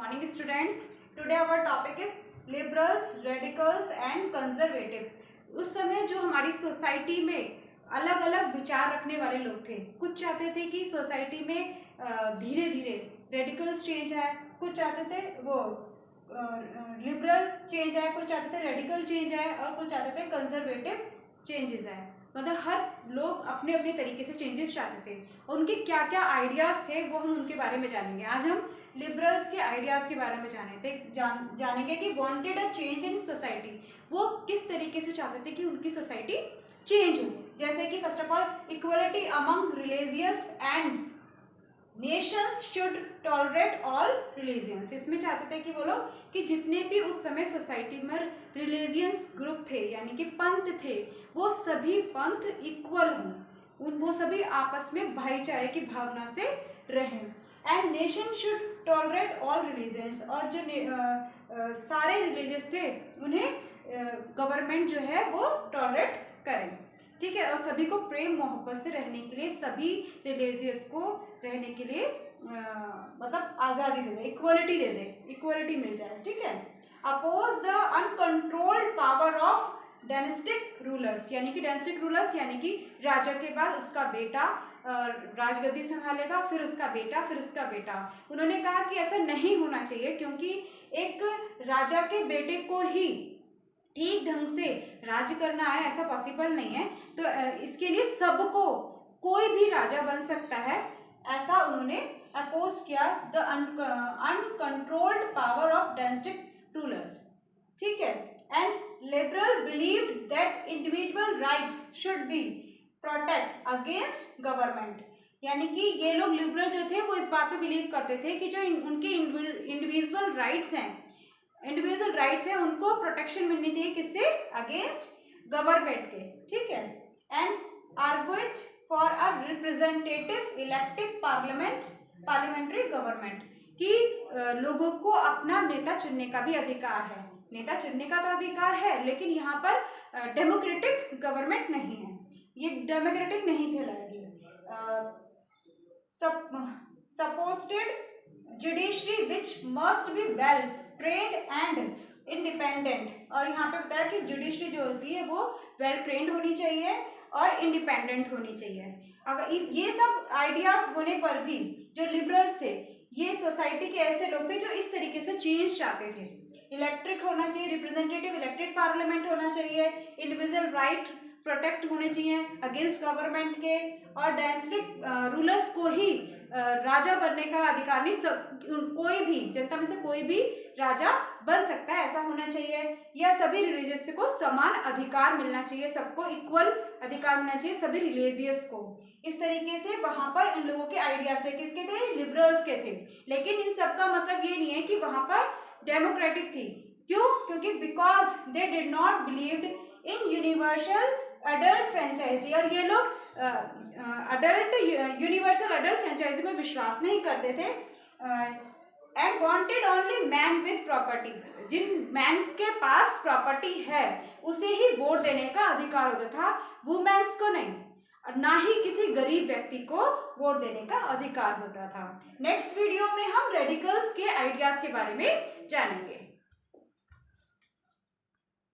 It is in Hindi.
Morning students. Today our topic is liberals, radicals and conservatives. उस समय जो हमारी सोसाइटी में अलग अलग विचार रखने वाले लोग थे, कुछ चाहते थे कि सोसाइटी में धीरे धीरे रेडिकल्स चेंज आए, कुछ चाहते थे वो लिबरल चेंज आए, कुछ चाहते थे रेडिकल चेंज आए और कुछ चाहते थे कंजर्वेटिव चेंजेस आए। मतलब हर लोग अपने अपने तरीके से चेंजेस चाहते थे और उनके क्या क्या आइडियाज़ थे वो हम उनके बारे में जानेंगे। आज हम लिबरल्स के आइडियाज़ के बारे में जानेंगे कि wanted a change in society, वो किस तरीके से चाहते थे कि उनकी सोसाइटी चेंज हो। जैसे कि first of all equality among religious and Nations should tolerate all religions. इसमें चाहते थे कि वो लोग कि जितने भी उस समय सोसाइटी में रिलीजियंस ग्रुप थे यानी कि पंथ थे, वो सभी पंथ इक्वल हों, वो सभी आपस में भाईचारे की भावना से रहें। And nation should tolerate all religions, और जो सारे रिलीजियस थे उन्हें गवर्नमेंट जो है वो टॉलरेट करें, ठीक है। और सभी को प्रेम मोहब्बत से रहने के लिए, सभी रिलीजियस को रहने के लिए मतलब आज़ादी दे दे, इक्वलिटी दे दे, इक्वलिटी मिल जाए, ठीक है। Oppose the uncontrolled power of dynastic rulers, यानी कि डायनेस्टिक रूलर्स यानी कि राजा के बाद उसका बेटा राजगद्दी संभालेगा, फिर उसका बेटा, फिर उसका बेटा। उन्होंने कहा कि ऐसा नहीं होना चाहिए क्योंकि एक राजा के बेटे को ही ठीक ढंग से राज्य करना है ऐसा पॉसिबल नहीं है, तो इसके लिए सबको कोई भी राजा बन सकता है, ऐसा उन्होंने अपोज किया the uncontrolled power of dynastic rulers, ठीक है। And liberal believed that individual right should be protect against government, यानी कि ये लोग लिबरल जो थे वो इस बात पे बिलीव करते थे कि जो उनके इंडिविजुअल राइट्स हैं उनको प्रोटेक्शन मिलनी चाहिए, किससे? अगेंस्ट गवर्नमेंट के, ठीक है। And argued for a representative elective parliamentary government, कि लोगों को अपना नेता चुनने का भी अधिकार है। नेता चुनने का तो अधिकार है लेकिन यहाँ पर डेमोक्रेटिक गवर्नमेंट नहीं है, ये डेमोक्रेटिक नहीं कहलाएगी। Supported judiciary which must be well trained and independent, और यहाँ पे बताया कि जुडिशरी जो होती है वो वेल ट्रेंड होनी चाहिए और इंडिपेंडेंट होनी चाहिए। अगर ये सब आइडियाज होने पर भी जो लिबरल्स थे, ये सोसाइटी के ऐसे लोग थे जो इस तरीके से चेंज चाहते थे। इलेक्ट्रिक होना चाहिए, रिप्रेजेंटेटिव इलेक्टेड पार्लियामेंट होना चाहिए, इंडिविजुअल राइट प्रोटेक्ट होने चाहिए अगेंस्ट गवर्नमेंट के, और डायनेस्टिक रूलर्स को ही राजा बनने का अधिकार नहीं, कोई भी जनता में से कोई भी राजा बन सकता है, ऐसा होना चाहिए। या सभी रिलीजियस को समान अधिकार मिलना चाहिए, सबको इक्वल अधिकार मिलना चाहिए, सभी रिलीजियस को। इस तरीके से वहां पर इन लोगों के आइडियाज थे, किसके थे? लिबरल्स के थे। लेकिन इन सबका मतलब ये नहीं है कि वहां पर डेमोक्रेटिक थी। क्यों? क्योंकि because they did not believed in universal adult franchise, और ये लोग यूनिवर्सल अडल्ट फ्रेंचाइजी में विश्वास नहीं करते थे। And wanted only man with property, जिन मैन के पास प्रॉपर्टी है उसे ही वोट देने का अधिकार होता था, वुमेन्स को नहीं, और ना ही किसी गरीब व्यक्ति को वोट देने का अधिकार होता था। नेक्स्ट वीडियो में हम रेडिकल्स के आइडियाज के बारे में जानेंगे।